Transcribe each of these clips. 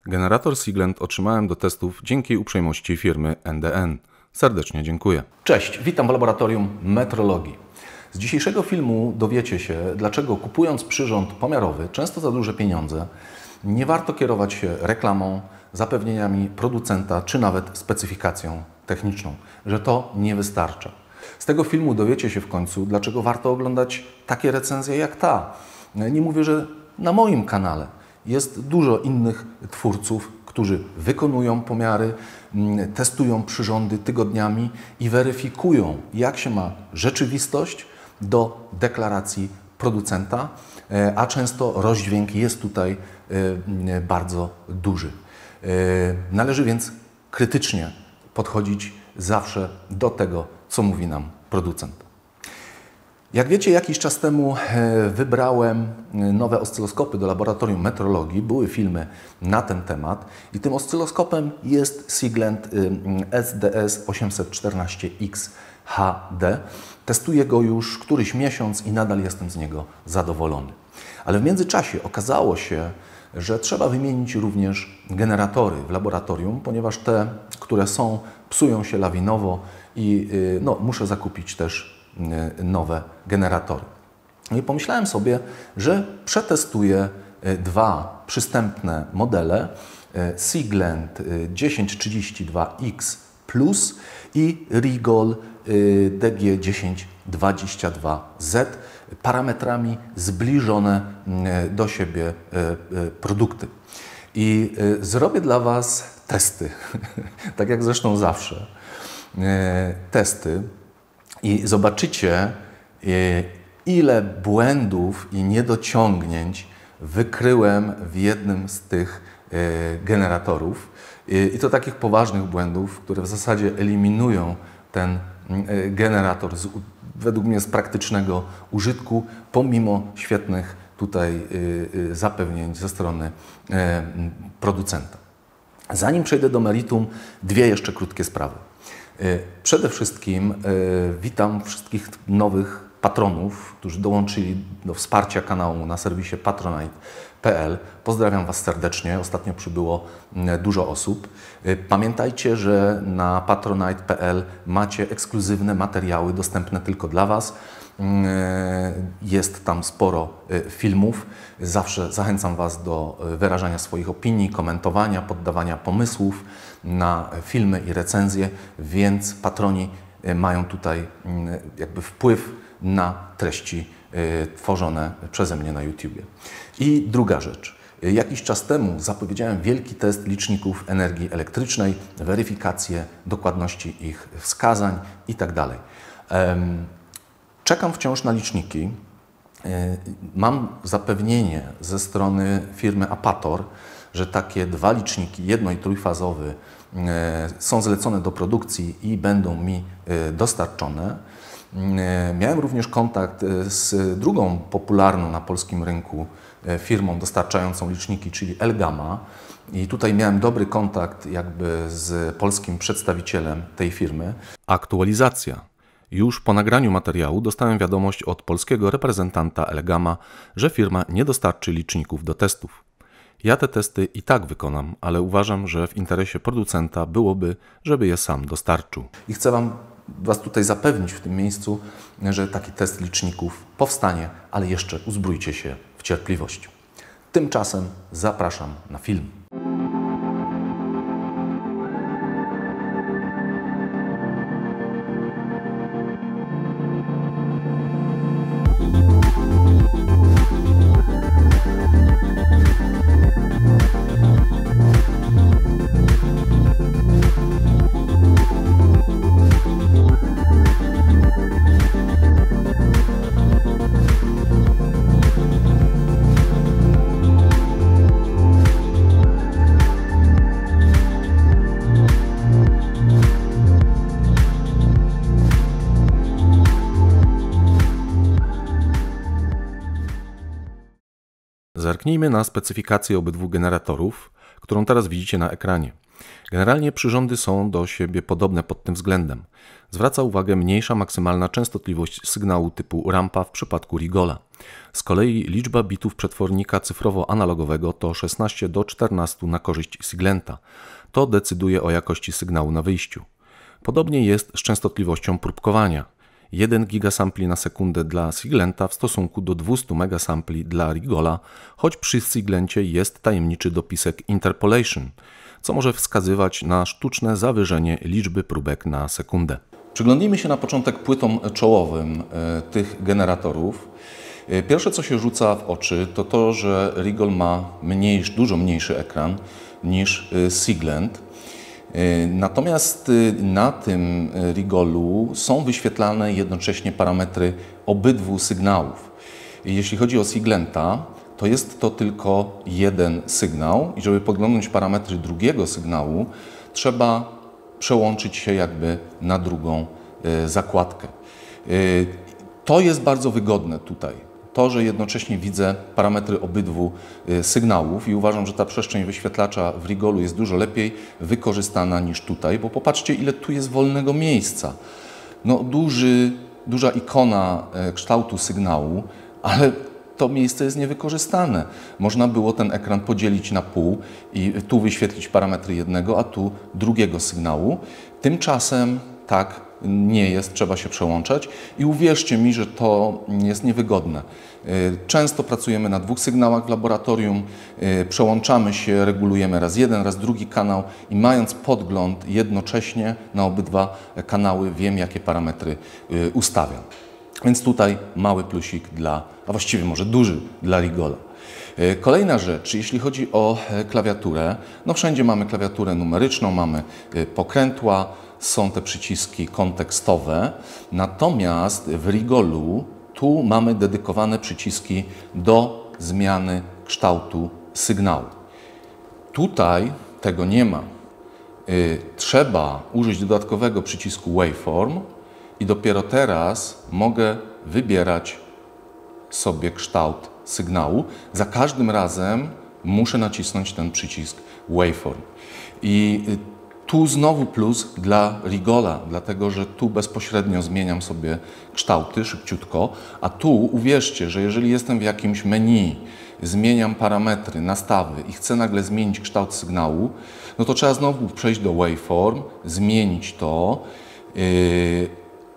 Generator Siglent otrzymałem do testów dzięki uprzejmości firmy NDN. Serdecznie dziękuję. Cześć, witam w laboratorium metrologii. Z dzisiejszego filmu dowiecie się, dlaczego kupując przyrząd pomiarowy, często za duże pieniądze, nie warto kierować się reklamą, zapewnieniami producenta, czy nawet specyfikacją techniczną, że to nie wystarcza. Z tego filmu dowiecie się w końcu, dlaczego warto oglądać takie recenzje jak ta. Nie mówię, że na moim kanale jest dużo innych twórców, którzy wykonują pomiary, testują przyrządy tygodniami i weryfikują, jak się ma rzeczywistość do deklaracji producenta, a często rozdźwięk jest tutaj bardzo duży. Należy więc krytycznie podchodzić zawsze do tego, co mówi nam producent. Jak wiecie, jakiś czas temu wybrałem nowe oscyloskopy do laboratorium metrologii. Były filmy na ten temat i tym oscyloskopem jest Siglent SDS 814X HD. Testuję go już któryś miesiąc i nadal jestem z niego zadowolony. Ale w międzyczasie okazało się, że trzeba wymienić również generatory w laboratorium, ponieważ te, które są, psują się lawinowo i muszę zakupić też nowe generatory. No i pomyślałem sobie, że przetestuję dwa przystępne modele Siglent 1032X Plus i Rigol DG1022Z, parametrami zbliżone do siebie produkty. I zrobię dla Was testy, tak jak zresztą zawsze. Testy i zobaczycie, ile błędów i niedociągnięć wykryłem w jednym z tych generatorów. I to takich poważnych błędów, które w zasadzie eliminują ten generator według mnie z praktycznego użytku, pomimo świetnych tutaj zapewnień ze strony producenta. Zanim przejdę do meritum, dwie jeszcze krótkie sprawy. Przede wszystkim witam wszystkich nowych patronów, którzy dołączyli do wsparcia kanału na serwisie patronite.pl. Pozdrawiam Was serdecznie. Ostatnio przybyło dużo osób. Pamiętajcie, że na patronite.pl macie ekskluzywne materiały dostępne tylko dla Was. Jest tam sporo filmów. Zawsze zachęcam Was do wyrażania swoich opinii, komentowania, poddawania pomysłów na filmy i recenzje, więc patroni mają tutaj jakby wpływ na treści tworzone przeze mnie na YouTube. I druga rzecz. Jakiś czas temu zapowiedziałem wielki test liczników energii elektrycznej, weryfikację dokładności ich wskazań itd. Czekam wciąż na liczniki. Mam zapewnienie ze strony firmy Apator, że takie dwa liczniki, jedno- i trójfazowy, są zlecone do produkcji i będą mi dostarczone. Miałem również kontakt z drugą popularną na polskim rynku firmą dostarczającą liczniki, czyli Elgama. I tutaj miałem dobry kontakt jakby z polskim przedstawicielem tej firmy. Aktualizacja. Już po nagraniu materiału dostałem wiadomość od polskiego reprezentanta Elgama, że firma nie dostarczy liczników do testów. Ja te testy i tak wykonam, ale uważam, że w interesie producenta byłoby, żeby je sam dostarczył. I chcę Was tutaj zapewnić w tym miejscu, że taki test liczników powstanie, ale jeszcze uzbrójcie się w cierpliwość. Tymczasem zapraszam na film. Zerknijmy na specyfikację obydwu generatorów, którą teraz widzicie na ekranie. Generalnie przyrządy są do siebie podobne pod tym względem. Zwraca uwagę mniejsza maksymalna częstotliwość sygnału typu rampa w przypadku Rigola. Z kolei liczba bitów przetwornika cyfrowo-analogowego to 16 do 14 na korzyść Siglenta. To decyduje o jakości sygnału na wyjściu. Podobnie jest z częstotliwością próbkowania. 1 gigasampli na sekundę dla Siglenta w stosunku do 200 megasampli dla Rigola, choć przy Siglencie jest tajemniczy dopisek interpolation, co może wskazywać na sztuczne zawyżenie liczby próbek na sekundę. Przyglądnijmy się na początek płytom czołowym tych generatorów. Pierwsze, co się rzuca w oczy, to to, że Rigol ma dużo mniejszy ekran niż Siglent. Natomiast na tym Rigolu są wyświetlane jednocześnie parametry obydwu sygnałów. Jeśli chodzi o Siglenta, to jest to tylko jeden sygnał i żeby podglądnąć parametry drugiego sygnału, trzeba przełączyć się jakby na drugą zakładkę. To jest bardzo wygodne tutaj. To, że jednocześnie widzę parametry obydwu sygnałów i uważam, że ta przestrzeń wyświetlacza w Rigolu jest dużo lepiej wykorzystana niż tutaj, bo popatrzcie, ile tu jest wolnego miejsca. No, duża ikona kształtu sygnału, ale to miejsce jest niewykorzystane. Można było ten ekran podzielić na pół i tu wyświetlić parametry jednego, a tu drugiego sygnału. Tymczasem tak nie jest, trzeba się przełączać i uwierzcie mi, że to jest niewygodne. Często pracujemy na dwóch sygnałach w laboratorium, przełączamy się, regulujemy raz jeden, raz drugi kanał i mając podgląd jednocześnie na obydwa kanały wiem, jakie parametry ustawiam. Więc tutaj mały plusik a właściwie może duży dla Rigola. Kolejna rzecz, jeśli chodzi o klawiaturę, no wszędzie mamy klawiaturę numeryczną, mamy pokrętła, są te przyciski kontekstowe, natomiast w Rigolu tu mamy dedykowane przyciski do zmiany kształtu sygnału. Tutaj tego nie ma. Trzeba użyć dodatkowego przycisku Waveform i dopiero teraz mogę wybierać sobie kształt sygnału. Za każdym razem muszę nacisnąć ten przycisk Waveform. I tu znowu plus dla Rigola, dlatego że tu bezpośrednio zmieniam sobie kształty szybciutko, a tu uwierzcie, że jeżeli jestem w jakimś menu, zmieniam parametry, nastawy i chcę nagle zmienić kształt sygnału, no to trzeba znowu przejść do Waveform, zmienić to.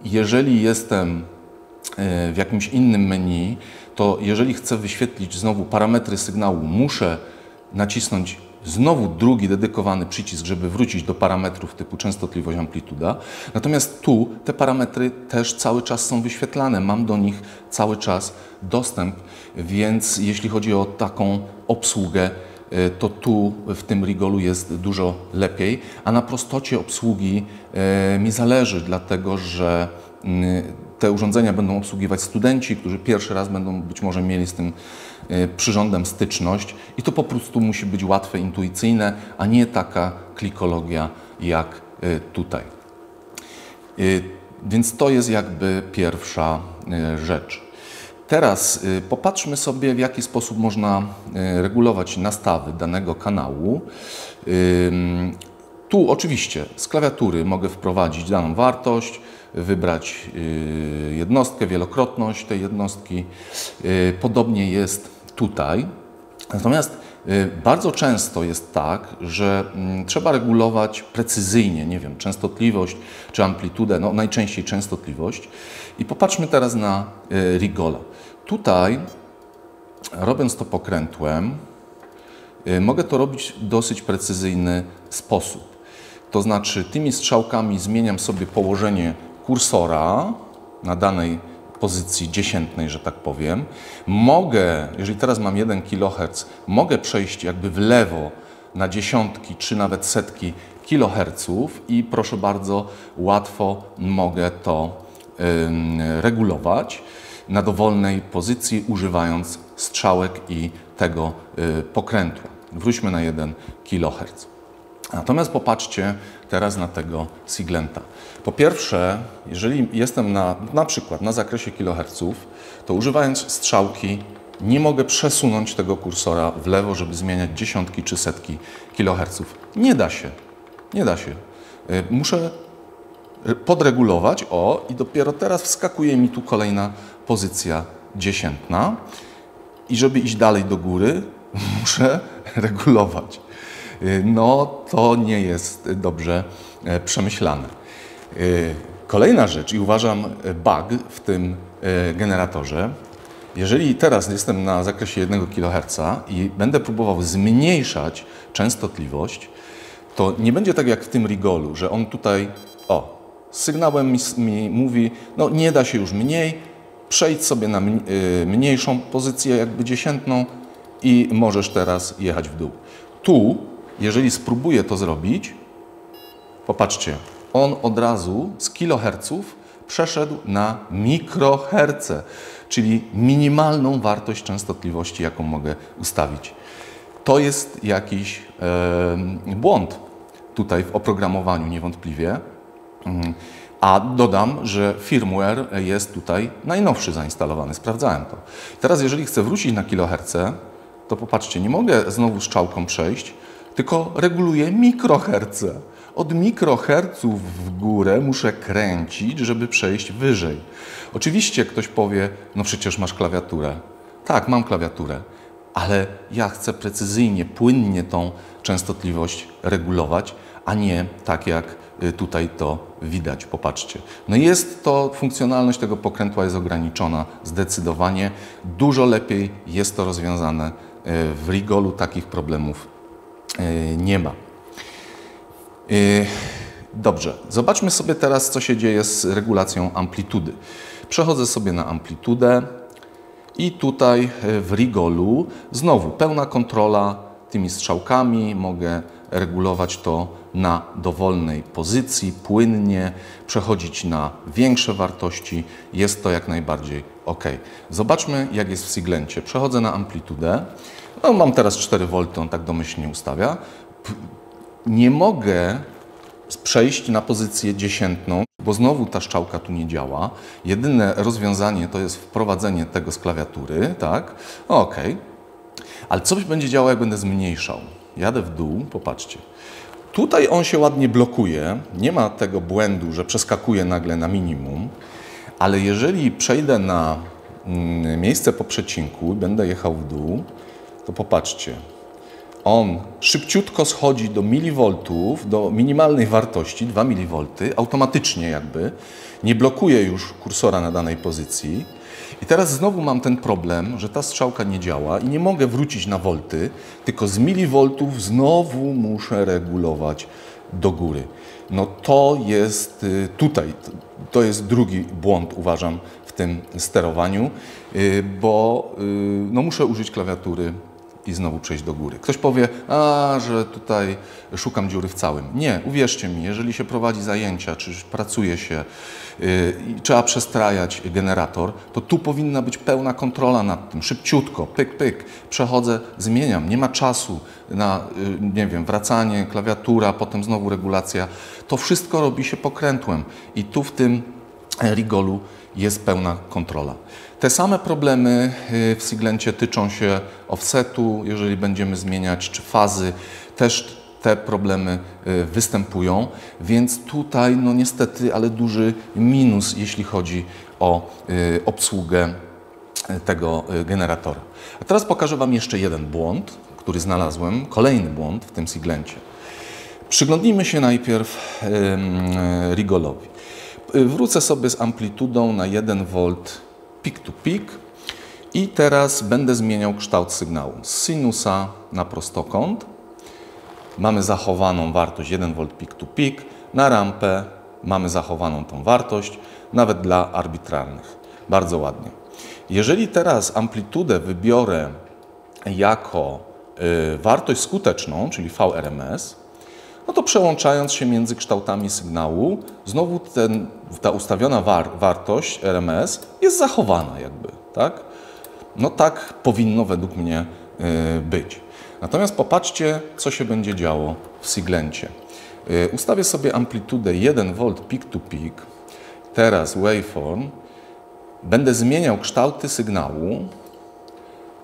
Jeżeli jestem w jakimś innym menu, to jeżeli chcę wyświetlić znowu parametry sygnału, muszę nacisnąć znowu drugi dedykowany przycisk, żeby wrócić do parametrów typu częstotliwość, amplituda. Natomiast tu te parametry też cały czas są wyświetlane. Mam do nich cały czas dostęp, więc jeśli chodzi o taką obsługę, to tu w tym Rigolu jest dużo lepiej. A na prostocie obsługi mi zależy, dlatego że te urządzenia będą obsługiwać studenci, którzy pierwszy raz będą być może mieli z tym przyrządem styczność i to po prostu musi być łatwe, intuicyjne, a nie taka klikologia jak tutaj. Więc to jest jakby pierwsza rzecz. Teraz popatrzmy sobie, w jaki sposób można regulować nastawy danego kanału. Tu oczywiście z klawiatury mogę wprowadzić daną wartość, wybrać jednostkę, wielokrotność tej jednostki. Podobnie jest tutaj. Natomiast bardzo często jest tak, że trzeba regulować precyzyjnie, nie wiem, częstotliwość czy amplitudę, no najczęściej częstotliwość. I popatrzmy teraz na Rigola. Tutaj, robiąc to pokrętłem, mogę to robić w dosyć precyzyjny sposób. To znaczy tymi strzałkami zmieniam sobie położenie kursora na danej pozycji dziesiętnej, że tak powiem. Mogę, jeżeli teraz mam 1 kHz, mogę przejść jakby w lewo na dziesiątki czy nawet setki kiloherców i proszę bardzo, łatwo mogę to regulować na dowolnej pozycji, używając strzałek i tego pokrętła. Wróćmy na 1 kHz. Natomiast popatrzcie teraz na tego Siglenta. Po pierwsze, jeżeli jestem na przykład na zakresie kiloherców, to używając strzałki nie mogę przesunąć tego kursora w lewo, żeby zmieniać dziesiątki czy setki kiloherców. Nie da się. Nie da się. Muszę podregulować, i dopiero teraz wskakuje mi tu kolejna pozycja dziesiętna i żeby iść dalej do góry, muszę regulować. No to nie jest dobrze przemyślane. Kolejna rzecz i uważam bug w tym generatorze, jeżeli teraz jestem na zakresie 1 kHz i będę próbował zmniejszać częstotliwość, to nie będzie tak jak w tym Rigolu, że on tutaj, z sygnałem mi mówi, no nie da się już mniej, przejdź sobie na mniejszą pozycję jakby dziesiętną i możesz teraz jechać w dół. Tu, jeżeli spróbuję to zrobić, popatrzcie, on od razu z kiloherców przeszedł na mikroherce, czyli minimalną wartość częstotliwości, jaką mogę ustawić. To jest jakiś błąd tutaj w oprogramowaniu niewątpliwie. A dodam, że firmware jest tutaj najnowszy zainstalowany, sprawdzałem to. Teraz jeżeli chcę wrócić na kiloherce, to popatrzcie, nie mogę znowu strzałką przejść, tylko reguluję mikroherce. Od mikroherców w górę muszę kręcić, żeby przejść wyżej. Oczywiście ktoś powie, no przecież masz klawiaturę. Tak, mam klawiaturę, ale ja chcę precyzyjnie, płynnie tą częstotliwość regulować, a nie tak jak tutaj to widać, popatrzcie. No jest to, funkcjonalność tego pokrętła jest ograniczona zdecydowanie. Dużo lepiej jest to rozwiązane. W Rigolu takich problemów nie ma. Dobrze, zobaczmy sobie teraz, co się dzieje z regulacją amplitudy. Przechodzę sobie na amplitudę i tutaj w Rigolu znowu pełna kontrola tymi strzałkami. Mogę regulować to na dowolnej pozycji, płynnie, przechodzić na większe wartości. Jest to jak najbardziej ok. Zobaczmy, jak jest w Siglencie. Przechodzę na amplitudę. No, mam teraz 4 V, on tak domyślnie ustawia. Nie mogę przejść na pozycję dziesiętną, bo znowu ta strzałka tu nie działa. Jedyne rozwiązanie to jest wprowadzenie tego z klawiatury, tak? Ok. Ale coś będzie działo, jak będę zmniejszał. Jadę w dół, popatrzcie. Tutaj on się ładnie blokuje, nie ma tego błędu, że przeskakuje nagle na minimum, ale jeżeli przejdę na miejsce po przecinku i będę jechał w dół, to popatrzcie. On szybciutko schodzi do milivoltów, do minimalnej wartości, 2 mV, automatycznie jakby, nie blokuje już kursora na danej pozycji. I teraz znowu mam ten problem, że ta strzałka nie działa i nie mogę wrócić na volty, tylko z milivoltów znowu muszę regulować do góry. No to jest tutaj, to jest drugi błąd, uważam, w tym sterowaniu, bo no, muszę użyć klawiatury i znowu przejść do góry. Ktoś powie, że tutaj szukam dziury w całym. Nie, uwierzcie mi, jeżeli się prowadzi zajęcia, czy pracuje się i trzeba przestrajać generator, to tu powinna być pełna kontrola nad tym. Szybciutko, pyk, pyk, przechodzę, zmieniam. Nie ma czasu na, nie wiem, wracanie, klawiatura, potem znowu regulacja. To wszystko robi się pokrętłem i tu w tym Rigolu jest pełna kontrola. Te same problemy w Siglencie tyczą się offsetu, jeżeli będziemy zmieniać, czy fazy, też te problemy występują, więc tutaj no niestety, ale duży minus, jeśli chodzi o obsługę tego generatora. A teraz pokażę Wam jeszcze jeden błąd, który znalazłem, kolejny błąd w tym Siglencie. Przyglądnijmy się najpierw Rigolowi. Wrócę sobie z amplitudą na 1 V peak to peak i teraz będę zmieniał kształt sygnału z sinusa na prostokąt. Mamy zachowaną wartość 1 V peak to peak, na rampę mamy zachowaną tą wartość, nawet dla arbitralnych. Bardzo ładnie. Jeżeli teraz amplitudę wybiorę jako wartość skuteczną, czyli VRMS, no to przełączając się między kształtami sygnału, znowu ta ustawiona wartość RMS jest zachowana jakby, tak? No tak powinno według mnie być. Natomiast popatrzcie, co się będzie działo w Siglencie. Ustawię sobie amplitudę 1 V peak to peak, teraz waveform, będę zmieniał kształty sygnału,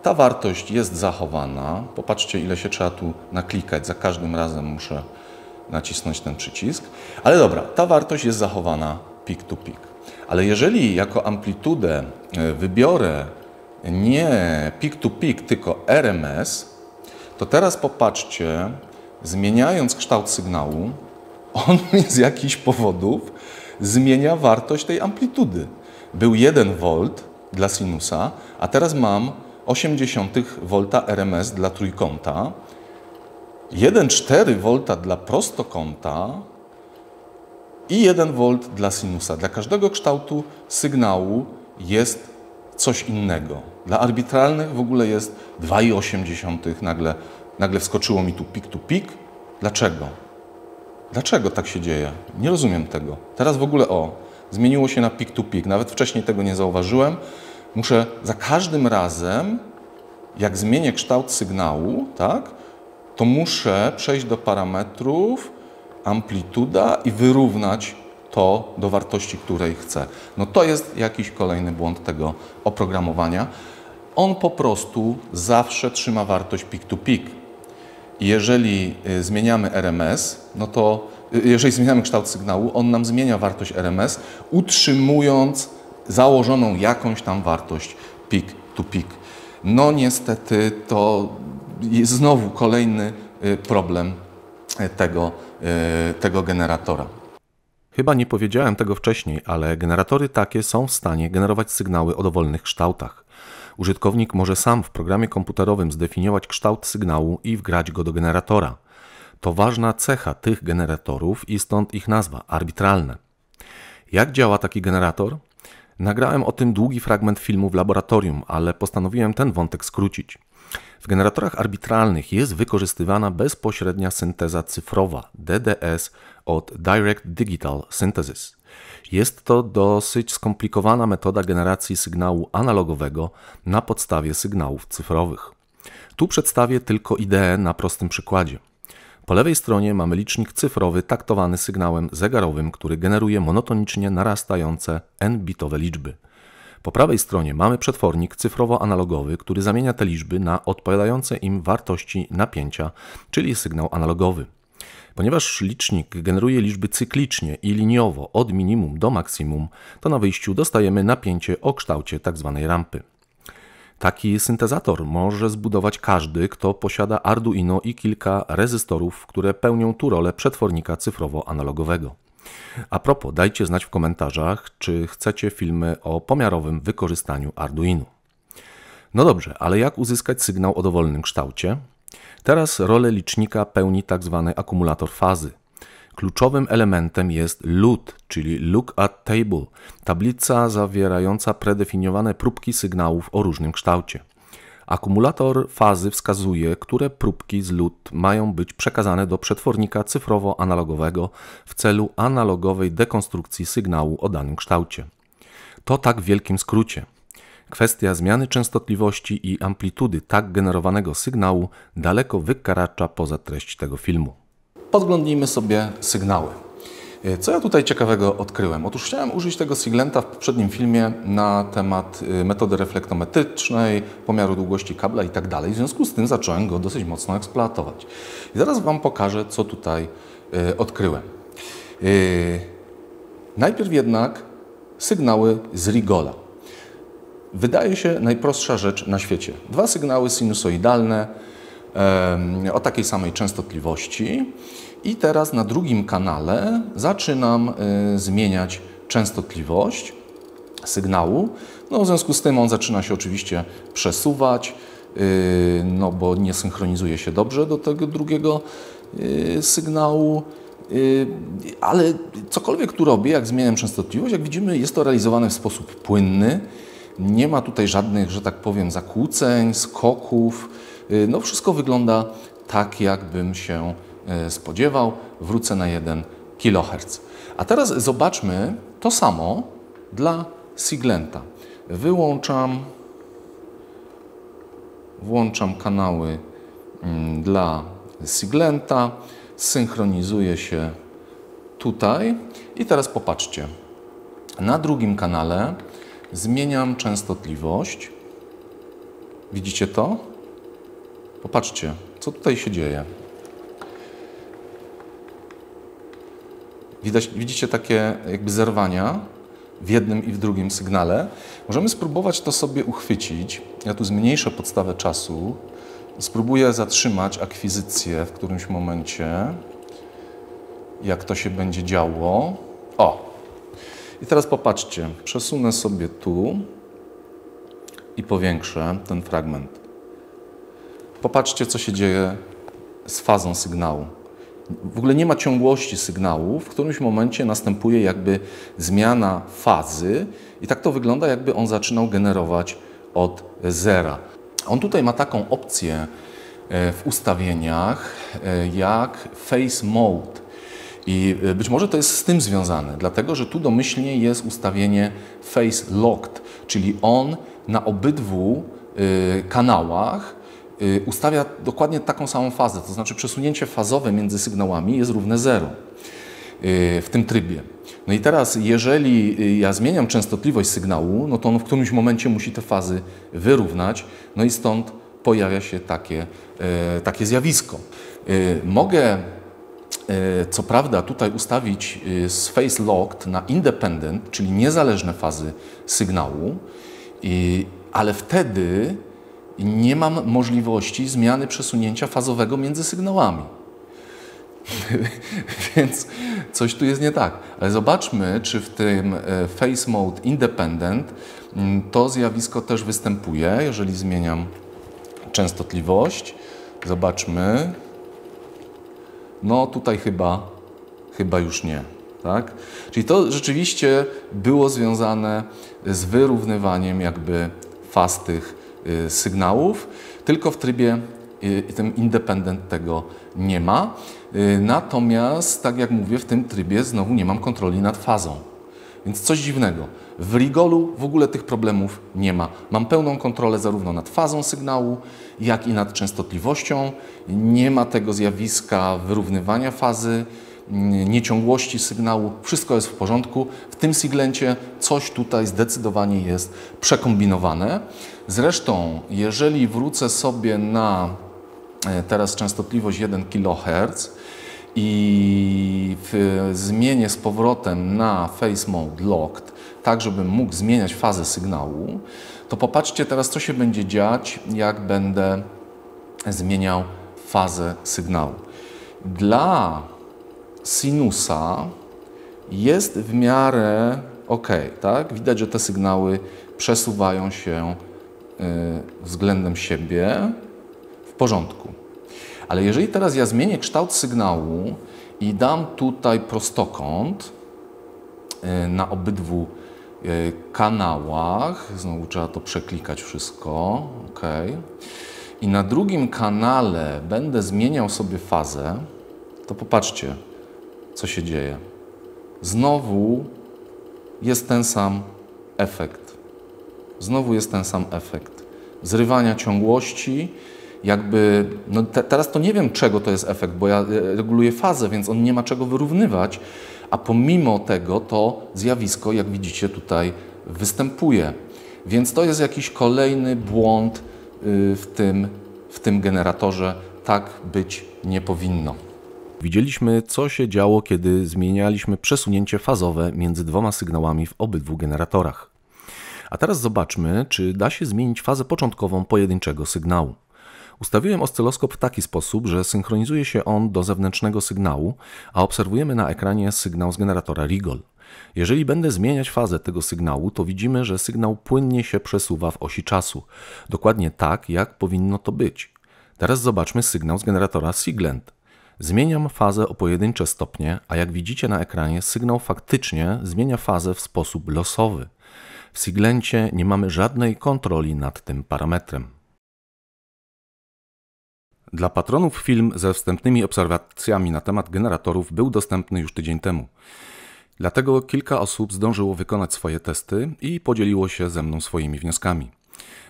ta wartość jest zachowana. Popatrzcie, ile się trzeba tu naklikać, za każdym razem muszę nacisnąć ten przycisk. Ale dobra, ta wartość jest zachowana peak to peak. Ale jeżeli jako amplitudę wybiorę nie peak to peak, tylko RMS, to teraz popatrzcie, zmieniając kształt sygnału, on z jakichś powodów zmienia wartość tej amplitudy. Był 1 V dla sinusa, a teraz mam 0,8 V RMS dla trójkąta, 1,4 V dla prostokąta i 1 V dla sinusa. Dla każdego kształtu sygnału jest coś innego. Dla arbitralnych w ogóle jest 2,8. Nagle wskoczyło mi tu peak to peak. Dlaczego? Dlaczego tak się dzieje? Nie rozumiem tego. Teraz w ogóle zmieniło się na peak to peak. Nawet wcześniej tego nie zauważyłem. Muszę za każdym razem, jak zmienię kształt sygnału, tak, to muszę przejść do parametrów amplituda i wyrównać to do wartości, której chcę. No to jest jakiś kolejny błąd tego oprogramowania. On po prostu zawsze trzyma wartość peak to peak. I jeżeli zmieniamy RMS, no to jeżeli zmieniamy kształt sygnału, on nam zmienia wartość RMS, utrzymując założoną jakąś tam wartość peak to peak. No niestety to jest znowu kolejny problem tego generatora. Chyba nie powiedziałem tego wcześniej, ale generatory takie są w stanie generować sygnały o dowolnych kształtach. Użytkownik może sam w programie komputerowym zdefiniować kształt sygnału i wgrać go do generatora. To ważna cecha tych generatorów i stąd ich nazwa – arbitralne. Jak działa taki generator? Nagrałem o tym długi fragment filmu w laboratorium, ale postanowiłem ten wątek skrócić. W generatorach arbitralnych jest wykorzystywana bezpośrednia synteza cyfrowa DDS od Direct Digital Synthesis. Jest to dosyć skomplikowana metoda generacji sygnału analogowego na podstawie sygnałów cyfrowych. Tu przedstawię tylko ideę na prostym przykładzie. Po lewej stronie mamy licznik cyfrowy taktowany sygnałem zegarowym, który generuje monotonicznie narastające n-bitowe liczby. Po prawej stronie mamy przetwornik cyfrowo-analogowy, który zamienia te liczby na odpowiadające im wartości napięcia, czyli sygnał analogowy. Ponieważ licznik generuje liczby cyklicznie i liniowo od minimum do maksimum, to na wyjściu dostajemy napięcie o kształcie tzw. rampy. Taki syntezator może zbudować każdy, kto posiada Arduino i kilka rezystorów, które pełnią tu rolę przetwornika cyfrowo-analogowego. A propos, dajcie znać w komentarzach, czy chcecie filmy o pomiarowym wykorzystaniu Arduino. No dobrze, ale jak uzyskać sygnał o dowolnym kształcie? Teraz rolę licznika pełni tzw. akumulator fazy. Kluczowym elementem jest LUT, czyli Look at Table, tablica zawierająca predefiniowane próbki sygnałów o różnym kształcie. Akumulator fazy wskazuje, które próbki z LUT mają być przekazane do przetwornika cyfrowo-analogowego w celu analogowej dekonstrukcji sygnału o danym kształcie. To tak w wielkim skrócie. Kwestia zmiany częstotliwości i amplitudy tak generowanego sygnału daleko wykracza poza treść tego filmu. Podglądnijmy sobie sygnały. Co ja tutaj ciekawego odkryłem? Otóż chciałem użyć tego Siglenta w poprzednim filmie na temat metody reflektometrycznej, pomiaru długości kabla itd. W związku z tym zacząłem go dosyć mocno eksploatować. I zaraz Wam pokażę, co tutaj odkryłem. Najpierw jednak sygnały z Rigola. Wydaje się najprostsza rzecz na świecie. Dwa sygnały sinusoidalne o takiej samej częstotliwości i teraz na drugim kanale zaczynam zmieniać częstotliwość sygnału. No, w związku z tym on zaczyna się oczywiście przesuwać, no bo nie synchronizuje się dobrze do tego drugiego sygnału. Ale cokolwiek tu robię, jak zmieniam częstotliwość, jak widzimy, jest to realizowane w sposób płynny. Nie ma tutaj żadnych, że tak powiem, zakłóceń, skoków. No wszystko wygląda tak, jakbym się spodziewał. Wrócę na 1 kHz. A teraz zobaczmy to samo dla Siglenta. Włączam kanały dla Siglenta, synchronizuję się tutaj i teraz popatrzcie. Na drugim kanale zmieniam częstotliwość. Widzicie to? Popatrzcie, co tutaj się dzieje. Widzicie takie jakby zerwania w jednym i w drugim sygnale. Możemy spróbować to sobie uchwycić. Ja tu zmniejszę podstawę czasu i spróbuję zatrzymać akwizycję w którymś momencie, jak to się będzie działo. O! I teraz popatrzcie, przesunę sobie tu i powiększę ten fragment. Popatrzcie, co się dzieje z fazą sygnału. W ogóle nie ma ciągłości sygnału, w którymś momencie następuje jakby zmiana fazy i tak to wygląda, jakby on zaczynał generować od zera. On tutaj ma taką opcję w ustawieniach jak Phase Mode i być może to jest z tym związane, dlatego że tu domyślnie jest ustawienie Phase Locked, czyli on na obydwu kanałach ustawia dokładnie taką samą fazę, to znaczy przesunięcie fazowe między sygnałami jest równe 0 w tym trybie. No i teraz, jeżeli ja zmieniam częstotliwość sygnału, no to on w którymś momencie musi te fazy wyrównać, no i stąd pojawia się takie zjawisko. Mogę co prawda tutaj ustawić z Phase Locked na Independent, czyli niezależne fazy sygnału, ale wtedy nie mam możliwości zmiany przesunięcia fazowego między sygnałami. Więc coś tu jest nie tak. Ale zobaczmy, czy w tym Phase Mode Independent to zjawisko też występuje, jeżeli zmieniam częstotliwość. Zobaczmy. No tutaj chyba już nie. Tak? Czyli to rzeczywiście było związane z wyrównywaniem jakby faz tych sygnałów, tylko w trybie tym independent tego nie ma. Natomiast, tak jak mówię, w tym trybie znowu nie mam kontroli nad fazą. Więc coś dziwnego. W Rigolu w ogóle tych problemów nie ma. Mam pełną kontrolę zarówno nad fazą sygnału, jak i nad częstotliwością. Nie ma tego zjawiska wyrównywania fazy, nieciągłości sygnału. Wszystko jest w porządku. W tym Siglencie coś tutaj zdecydowanie jest przekombinowane. Zresztą, jeżeli wrócę sobie na teraz częstotliwość 1 kHz i zmienię z powrotem na Phase Mode Locked, tak żebym mógł zmieniać fazę sygnału, to popatrzcie teraz, co się będzie dziać, jak będę zmieniał fazę sygnału. Dla sinusa jest w miarę ok, tak? Widać, że te sygnały przesuwają się względem siebie w porządku. Ale jeżeli teraz ja zmienię kształt sygnału i dam tutaj prostokąt na obydwu kanałach, znowu trzeba to przeklikać wszystko, ok. I na drugim kanale będę zmieniał sobie fazę, to popatrzcie, co się dzieje. Znowu jest ten sam efekt. Znowu jest ten sam efekt. Zrywania ciągłości, jakby, no teraz to nie wiem, czego to jest efekt, bo ja reguluję fazę, więc on nie ma czego wyrównywać, a pomimo tego to zjawisko, jak widzicie, tutaj występuje. Więc to jest jakiś kolejny błąd w tym generatorze. Tak być nie powinno. Widzieliśmy, co się działo, kiedy zmienialiśmy przesunięcie fazowe między dwoma sygnałami w obydwu generatorach. A teraz zobaczmy, czy da się zmienić fazę początkową pojedynczego sygnału. Ustawiłem oscyloskop w taki sposób, że synchronizuje się on do zewnętrznego sygnału, a obserwujemy na ekranie sygnał z generatora Rigol. Jeżeli będę zmieniać fazę tego sygnału, to widzimy, że sygnał płynnie się przesuwa w osi czasu. Dokładnie tak, jak powinno to być. Teraz zobaczmy sygnał z generatora Siglent. Zmieniam fazę o pojedyncze stopnie, a jak widzicie na ekranie, sygnał faktycznie zmienia fazę w sposób losowy. W Siglencie nie mamy żadnej kontroli nad tym parametrem. Dla patronów film ze wstępnymi obserwacjami na temat generatorów był dostępny już tydzień temu. Dlatego kilka osób zdążyło wykonać swoje testy i podzieliło się ze mną swoimi wnioskami.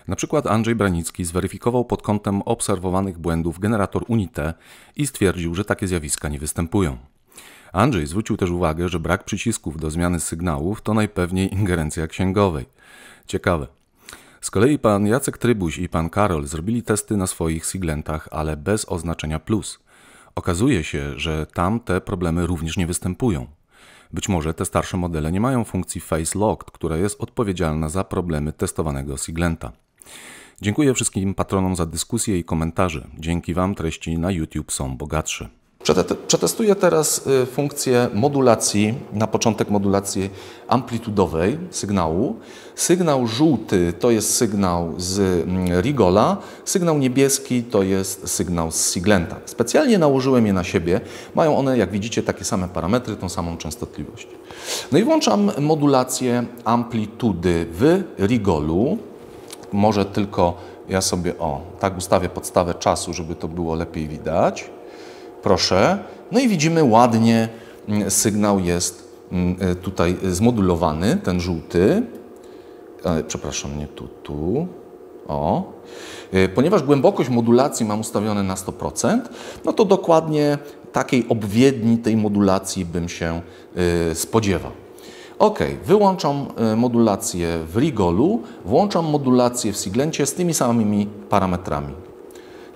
Na przykład Andrzej Branicki zweryfikował pod kątem obserwowanych błędów generator Unite i stwierdził, że takie zjawiska nie występują. Andrzej zwrócił też uwagę, że brak przycisków do zmiany sygnałów to najpewniej ingerencja księgowej. Ciekawe. Z kolei pan Jacek Trybuś i pan Karol zrobili testy na swoich Siglentach, ale bez oznaczenia plus. Okazuje się, że tam te problemy również nie występują. Być może te starsze modele nie mają funkcji Face Locked, która jest odpowiedzialna za problemy testowanego Siglenta. Dziękuję wszystkim patronom za dyskusję i komentarze. Dzięki Wam treści na YouTube są bogatsze. Przetestuję teraz funkcję modulacji, na początek modulacji amplitudowej sygnału. Sygnał żółty to jest sygnał z Rigola, sygnał niebieski to jest sygnał z Siglenta. Specjalnie nałożyłem je na siebie, mają one, jak widzicie, takie same parametry, tą samą częstotliwość. No i włączam modulację amplitudy w Rigolu. Może tylko ja sobie, tak ustawię podstawę czasu, żeby to było lepiej widać. Proszę. No i widzimy ładnie, sygnał jest tutaj zmodulowany, ten żółty. Przepraszam, nie tu. Ponieważ głębokość modulacji mam ustawione na 100%, no to dokładnie takiej obwiedni tej modulacji bym się spodziewał. OK, wyłączam modulację w Rigolu, włączam modulację w Siglencie z tymi samymi parametrami.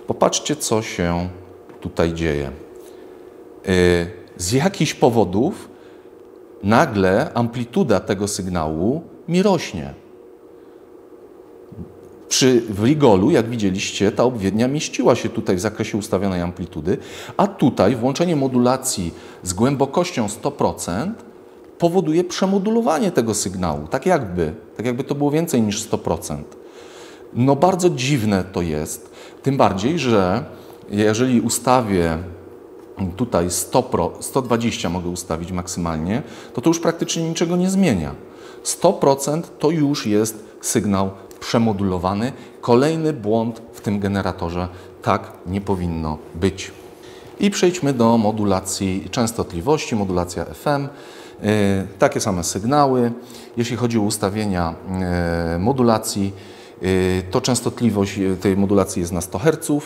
Popatrzcie, co się tutaj dzieje. Z jakichś powodów nagle amplituda tego sygnału mi rośnie. W Rigolu, jak widzieliście, ta obwiednia mieściła się tutaj w zakresie ustawionej amplitudy, a tutaj włączenie modulacji z głębokością 100% powoduje przemodulowanie tego sygnału, tak jakby to było więcej niż 100%. No bardzo dziwne to jest, tym bardziej, że jeżeli ustawię tutaj 120 mogę ustawić maksymalnie, to już praktycznie niczego nie zmienia. 100% to już jest sygnał przemodulowany. Kolejny błąd w tym generatorze. Tak nie powinno być. I przejdźmy do modulacji częstotliwości, modulacja FM. Takie same sygnały. Jeśli chodzi o ustawienia modulacji, to częstotliwość tej modulacji jest na 100 Hz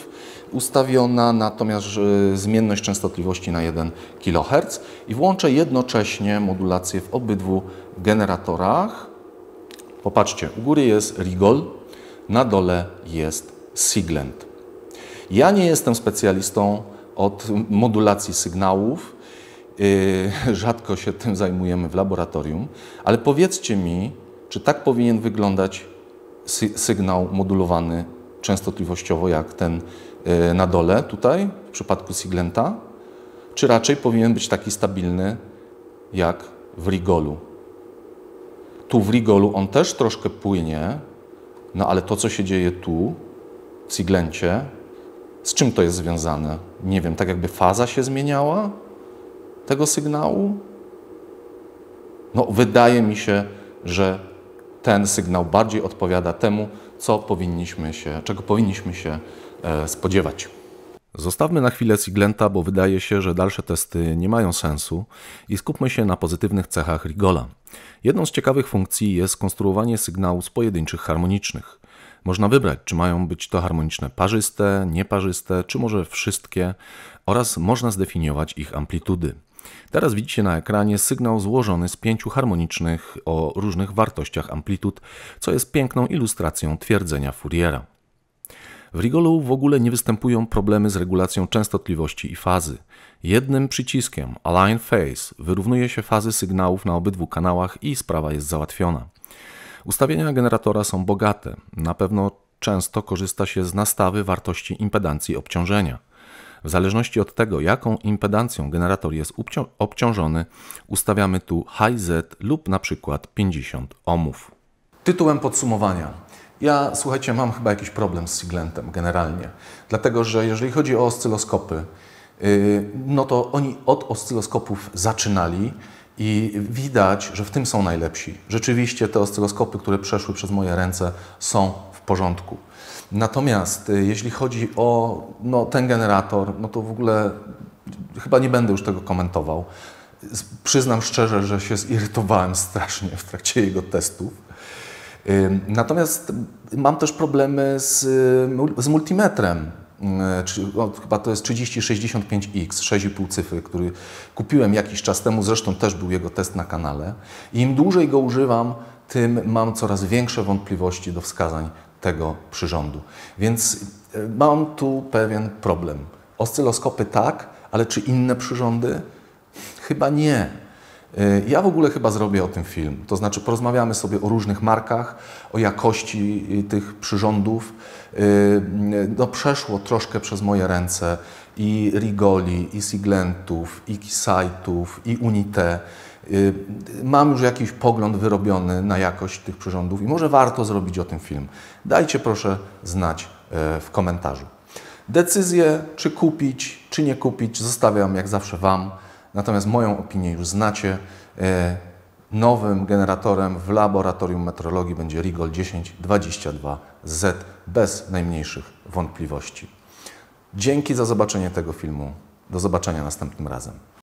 ustawiona, natomiast zmienność częstotliwości na 1 kHz i włączę jednocześnie modulację w obydwu generatorach. Popatrzcie, u góry jest Rigol, na dole jest Siglent. Ja nie jestem specjalistą od modulacji sygnałów, rzadko się tym zajmujemy w laboratorium, ale powiedzcie mi, czy tak powinien wyglądać sygnał modulowany częstotliwościowo jak ten na dole tutaj w przypadku Siglenta, czy raczej powinien być taki stabilny jak w Rigolu. Tu w Rigolu on też troszkę płynie, no ale to, co się dzieje tu w Siglencie, z czym to jest związane? Nie wiem, tak jakby faza się zmieniała tego sygnału? No wydaje mi się, że ten sygnał bardziej odpowiada temu, czego powinniśmy się spodziewać. Zostawmy na chwilę Siglenta, bo wydaje się, że dalsze testy nie mają sensu i skupmy się na pozytywnych cechach Rigola. Jedną z ciekawych funkcji jest konstruowanie sygnału z pojedynczych harmonicznych. Można wybrać, czy mają być to harmoniczne parzyste, nieparzyste, czy może wszystkie oraz można zdefiniować ich amplitudy. Teraz widzicie na ekranie sygnał złożony z 5 harmonicznych o różnych wartościach amplitud, co jest piękną ilustracją twierdzenia Fouriera. W Rigolu w ogóle nie występują problemy z regulacją częstotliwości i fazy. Jednym przyciskiem Align Phase wyrównuje się fazy sygnałów na obydwu kanałach i sprawa jest załatwiona. Ustawienia generatora są bogate. Na pewno często korzysta się z nastawy wartości impedancji obciążenia. W zależności od tego, jaką impedancją generator jest obciążony, ustawiamy tu High Z lub na przykład 50 ohmów. Tytułem podsumowania. Ja, słuchajcie, mam chyba jakiś problem z Siglentem generalnie, dlatego że jeżeli chodzi o oscyloskopy, no to oni od oscyloskopów zaczynali i widać, że w tym są najlepsi. Rzeczywiście te oscyloskopy, które przeszły przez moje ręce, są w porządku. Natomiast jeśli chodzi o ten generator, no to w ogóle chyba nie będę już tego komentował. Przyznam szczerze, że się zirytowałem strasznie w trakcie jego testów. Natomiast mam też problemy z multimetrem. Chyba to jest 3065X, 6,5 cyfry, który kupiłem jakiś czas temu, zresztą też był jego test na kanale. I im dłużej go używam, tym mam coraz większe wątpliwości do wskazań tego przyrządu. Więc mam tu pewien problem. Oscyloskopy tak, ale czy inne przyrządy? Chyba nie. Ja w ogóle chyba zrobię o tym film, to znaczy porozmawiamy sobie o różnych markach, o jakości tych przyrządów. No, przeszło troszkę przez moje ręce i Rigoli, i Siglentów, i Keysightów, i Unité. Mam już jakiś pogląd wyrobiony na jakość tych przyrządów i może warto zrobić o tym film. Dajcie proszę znać w komentarzu. Decyzję, czy kupić, czy nie kupić, zostawiam jak zawsze Wam. Natomiast moją opinię już znacie. Nowym generatorem w laboratorium metrologii będzie Rigol 1022Z bez najmniejszych wątpliwości. Dzięki za zobaczenie tego filmu. Do zobaczenia następnym razem.